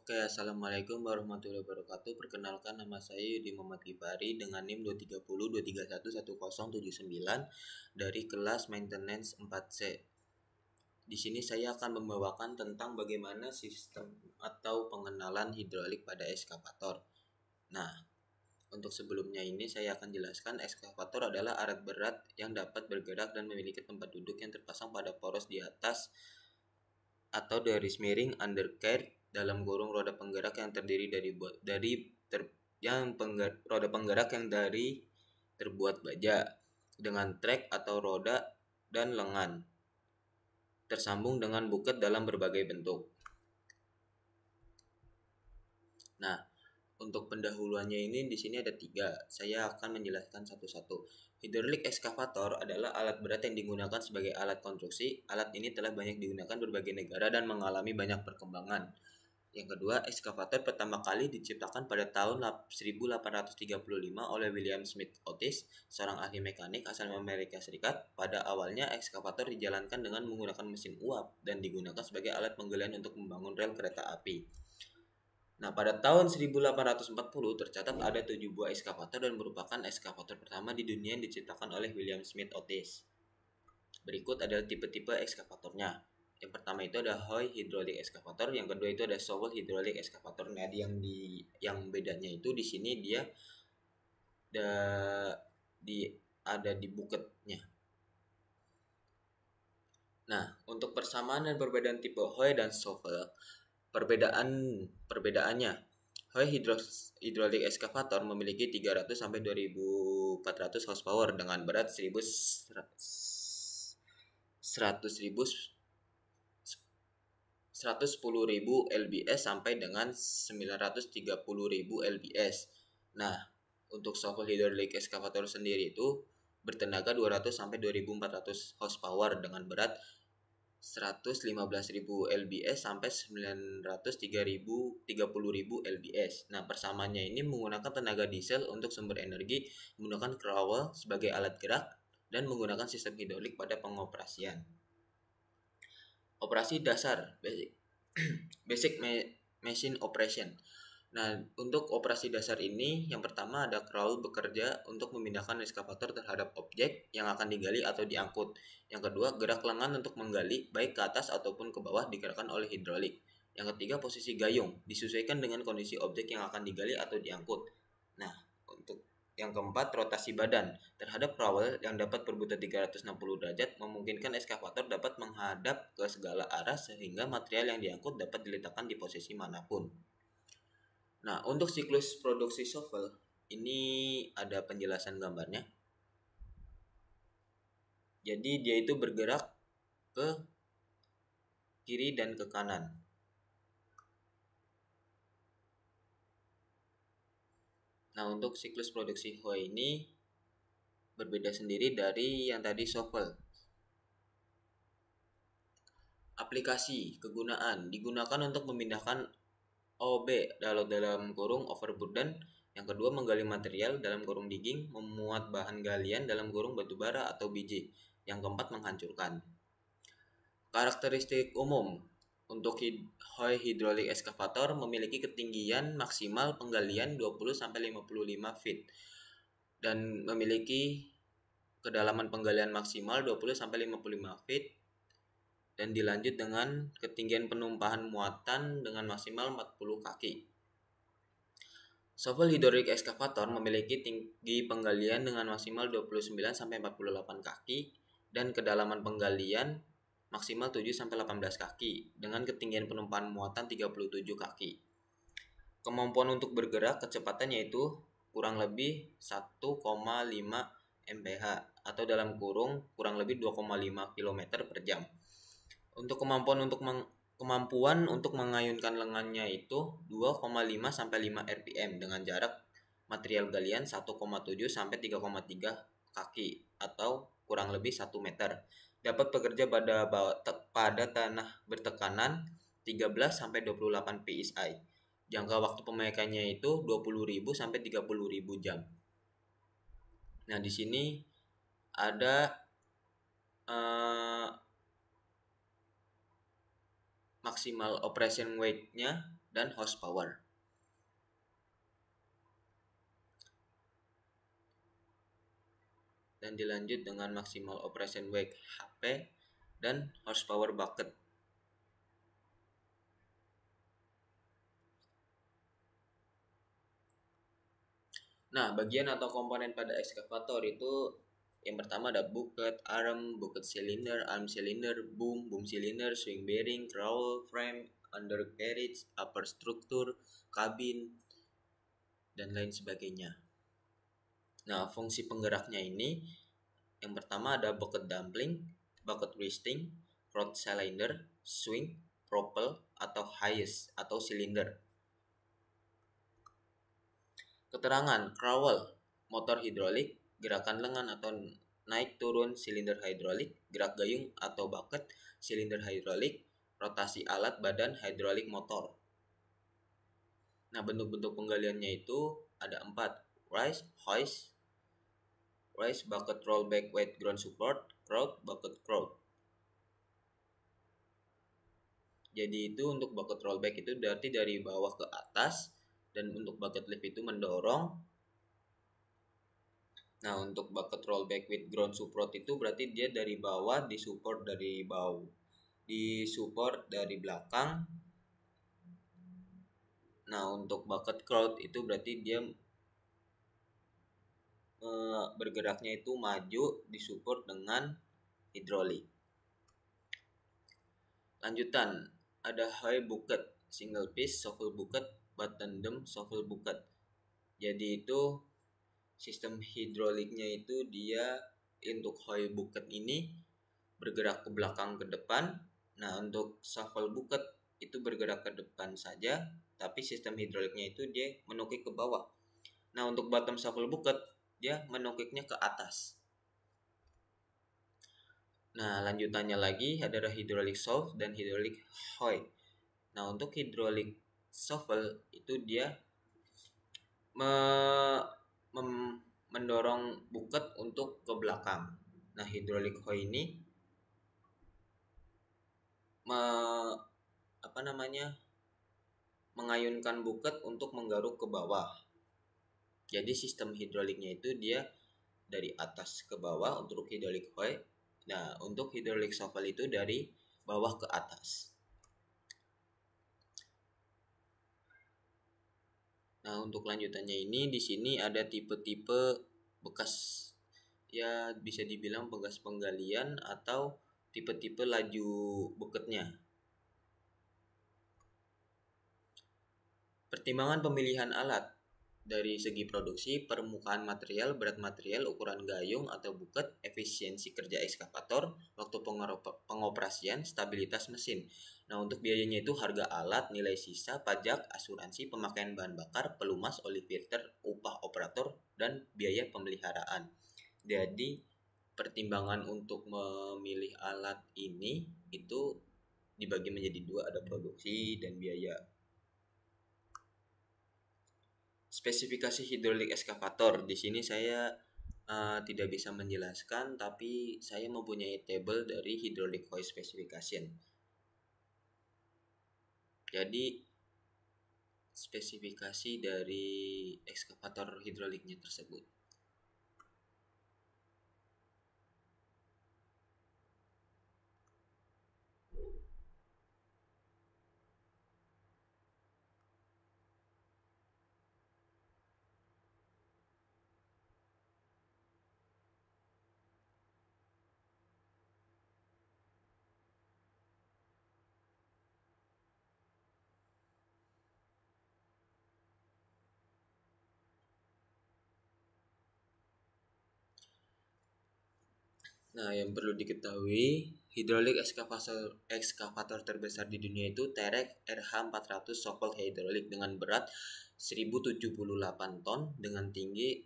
Oke, Assalamualaikum warahmatullahi wabarakatuh. Perkenalkan, nama saya Yudi Muhammad Gifari dengan NIM 23023111079 dari kelas Maintenance 4C. Di sini saya akan membawakan tentang bagaimana sistem atau pengenalan hidrolik pada ekskavator. Nah, untuk sebelumnya ini saya akan jelaskan ekskavator adalah alat berat yang dapat bergerak dan memiliki tempat duduk yang terpasang pada poros di atas atau garis miring undercarriage dalam kurung roda penggerak yang terdiri roda penggerak yang terbuat baja dengan trek atau roda dan lengan tersambung dengan buket dalam berbagai bentuk. Nah, untuk pendahuluannya ini di sini ada 3. Saya akan menjelaskan satu-satu. Hidrolik ekskavator adalah alat berat yang digunakan sebagai alat konstruksi. Alat ini telah banyak digunakan berbagai negara dan mengalami banyak perkembangan. Yang kedua, ekskavator pertama kali diciptakan pada tahun 1835 oleh William Smith Otis, seorang ahli mekanik asal Amerika Serikat. Pada awalnya, ekskavator dijalankan dengan menggunakan mesin uap dan digunakan sebagai alat penggalian untuk membangun rel kereta api. Nah, pada tahun 1840 tercatat ada 7 buah ekskavator dan merupakan ekskavator pertama di dunia yang diciptakan oleh William Smith Otis. Berikut adalah tipe-tipe ekskavatornya. Yang pertama itu ada Hoy Hydraulic Excavator, yang kedua itu ada Shovel Hydraulic Excavator. Nah, yang bedanya itu di sini dia ada di buketnya. Nah, untuk persamaan dan perbedaan tipe Hoy dan Shovel, perbedaannya, Hoy Hydraulic Excavator memiliki 300 sampai 2400 horsepower dengan berat 110.000 lbs sampai dengan 930.000 lbs. Nah, untuk shovel hydraulic excavator sendiri itu bertenaga 200 sampai 2400 horsepower dengan berat 115.000 lbs sampai 930.000 lbs. Nah, persamaannya ini menggunakan tenaga diesel untuk sumber energi, menggunakan crawler sebagai alat gerak, dan menggunakan sistem hidrolik pada pengoperasian. Operasi dasar basic machine operation. Nah, untuk operasi dasar ini yang pertama ada crawl bekerja untuk memindahkan ekskavator terhadap objek yang akan digali atau diangkut. Yang kedua, gerak lengan untuk menggali baik ke atas ataupun ke bawah digerakkan oleh hidrolik. Yang ketiga, posisi gayung disesuaikan dengan kondisi objek yang akan digali atau diangkut. Nah, untuk yang keempat, rotasi badan terhadap crawl yang dapat berputar 360 derajat memungkinkan ekskavator dapat menghadap ke segala arah sehingga material yang diangkut dapat diletakkan di posisi manapun. Nah, untuk siklus produksi shovel ini ada penjelasan gambarnya. Jadi dia itu bergerak ke kiri dan ke kanan. Nah, untuk siklus produksi Hoy ini berbeda sendiri dari yang tadi shovel. Aplikasi kegunaan digunakan untuk memindahkan OB dalam kurung overburden. Yang kedua, menggali material dalam kurung digging, memuat bahan galian dalam kurung batu bara atau biji. Yang keempat, menghancurkan. Karakteristik umum untuk Hoy Hydraulic Excavator memiliki ketinggian maksimal penggalian 20-55 feet dan memiliki kedalaman penggalian maksimal 20-55 feet dan dilanjut dengan ketinggian penumpahan muatan dengan maksimal 40 kaki. Shovel Hydraulic Excavator memiliki tinggi penggalian dengan maksimal 29-48 kaki dan kedalaman penggalian maksimal 7-18 kaki dengan ketinggian penumpahan muatan 37 kaki. Kemampuan untuk bergerak kecepatan yaitu kurang lebih 1,5 mph atau dalam kurang lebih 2,5 km per jam. Untuk kemampuan untuk mengayunkan lengannya itu 2,5 sampai 5 rpm dengan jarak material galian 1,7 sampai 3,3 kaki atau kurang lebih 1 meter. Dapat bekerja pada tanah bertekanan 13 sampai 28 psi. Jangka waktu pemakaiannya itu 20.000 sampai 30.000 jam. Nah, di sini ada maksimal operation weight-nya dan horsepower. Dan dilanjut dengan maksimal operation weight HP dan horsepower bucket. Nah, bagian atau komponen pada ekskavator itu yang pertama ada bucket cylinder, arm cylinder, boom cylinder, swing bearing, crawl frame, undercarriage, upper structure, kabin, dan lain sebagainya. Nah, fungsi penggeraknya ini yang pertama ada bucket dumpling, bucket resting, rod cylinder, swing, propel, atau highest atau silinder. Keterangan crawl, motor hidrolik, gerakan lengan atau naik turun silinder hidrolik, gerak gayung atau bucket, silinder hidrolik, rotasi alat badan hidrolik motor. Nah, bentuk-bentuk penggaliannya itu ada 4: rise, hoist, bucket, rollback, weight, ground support, crowd, bucket, crowd. Jadi itu untuk bucket rollback itu berarti dari bawah ke atas, dan untuk bucket lift itu mendorong. Nah, untuk bucket rollback with ground support itu berarti dia dari bawah disupport dari belakang. Nah, untuk bucket crowd itu berarti dia bergeraknya itu maju disupport dengan hidrolik. Lanjutan ada high bucket, single piece shuffle bucket, button dam shuffle bucket. Jadi itu sistem hidroliknya itu dia untuk high bucket ini bergerak ke belakang ke depan. Nah, untuk shuffle bucket itu bergerak ke depan saja, tapi sistem hidroliknya itu dia menukik ke bawah. Nah, untuk bottom shuffle bucket dia menukiknya ke atas. Nah, lanjutannya lagi adalah hydraulic shaft dan hydraulic hoist. Nah, untuk hydraulic shuffle itu dia mendorong bucket untuk ke belakang. Nah, hydraulic hoist ini mengayunkan bucket untuk menggaruk ke bawah. Jadi sistem hidroliknya itu dia dari atas ke bawah untuk hydraulic hoist. Nah, untuk hydraulic shuffle itu dari bawah ke atas. Nah, untuk lanjutannya ini di sini ada tipe-tipe bekas, ya bisa dibilang bekas penggalian atau tipe-tipe laju bucketnya. Pertimbangan pemilihan alat dari segi produksi, permukaan material, berat material, ukuran gayung atau bucket, efisiensi kerja ekskavator, waktu pengoperasian, stabilitas mesin. Nah, untuk biayanya itu harga alat, nilai sisa, pajak, asuransi, pemakaian bahan bakar, pelumas, oli filter, upah operator, dan biaya pemeliharaan. Jadi, pertimbangan untuk memilih alat ini itu dibagi menjadi dua, ada produksi dan biaya. Spesifikasi hidrolik ekskavator. Di sini saya tidak bisa menjelaskan, tapi saya mempunyai tabel dari hydraulic hoist specification. Jadi spesifikasi dari ekskavator hidroliknya tersebut. Nah, yang perlu diketahui, hidrolik ekskavator terbesar di dunia itu Terex RH400 Sokol Hydraulic dengan berat 1078 ton dengan tinggi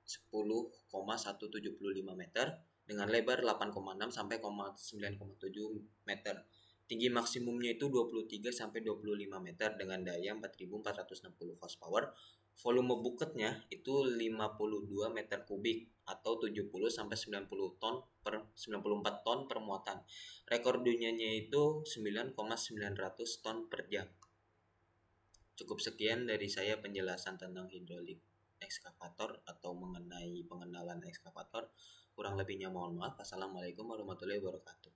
10,175 meter dengan lebar 8,6 sampai 9,7 meter. Tinggi maksimumnya itu 23 sampai 25 meter dengan daya 4460 horsepower. Volume bucketnya itu 52 meter kubik atau 70 sampai 94 ton per muatan. Rekor dunianya itu 9,900 ton per jam. Cukup sekian dari saya penjelasan tentang hidrolik ekskavator atau mengenai pengenalan ekskavator. Kurang lebihnya mohon maaf. Assalamualaikum warahmatullahi wabarakatuh.